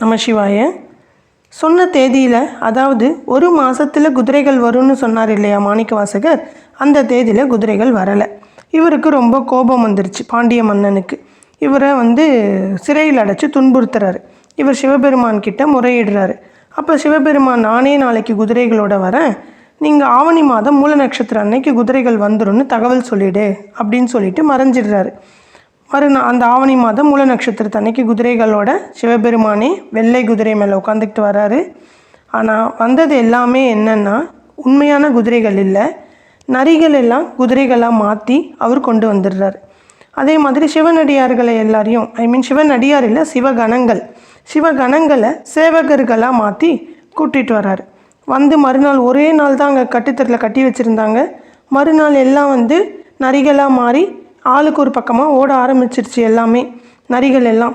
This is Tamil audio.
நம சிவாய. சொன்ன தேதியில், அதாவது ஒரு மாதத்தில் குதிரைகள் வரும்னு சொன்னார் இல்லையா மாணிக்கவாசகர், அந்த தேதியில் குதிரைகள் வரலை. இவருக்கு ரொம்ப கோபம் வந்துருச்சு பாண்டிய மன்னனுக்கு. இவரை சிறையில் அடைச்சி துன்புறுத்துறாரு. இவர் சிவபெருமான் கிட்ட முறையிடுறாரு. அப்போ சிவபெருமான், நானே நாளைக்கு குதிரைகளோட வரேன், நீங்கள் ஆவணி மாதம் மூல நட்சத்திரம் அன்னைக்கு குதிரைகள் வந்துடும்னு தகவல் சொல்லிடு அப்படின்னு சொல்லிட்டு மறைஞ்சிடுறாரு. மறுநாள் அந்த ஆவணி மாதம் மூல நட்சத்திரத்து அன்னைக்கு குதிரைகளோட சிவபெருமானே வெள்ளை குதிரை மேலே உட்காந்துக்கிட்டு வராரு. ஆனால் வந்தது எல்லாமே என்னென்னா உண்மையான குதிரைகள் இல்லை, நரிகள் எல்லாம் குதிரைகளாக மாற்றி அவர் கொண்டு வந்துடுறாரு. அதே மாதிரி சிவனடியார்களை எல்லாரையும், சிவனடியார் இல்லை, சிவகணங்களை சேவகர்களாக மாற்றி கூட்டிகிட்டு வராரு. மறுநாள் ஒரே நாள் தான் அங்கே கட்டுத்தரில் கட்டி வச்சுருந்தாங்க. மறுநாள் எல்லாம் நரிகளாக மாறி ஆளுக்கு ஒரு பக்கமாக ஓட ஆரம்பிச்சிருச்சு எல்லாமே நரிகள் எல்லாம்.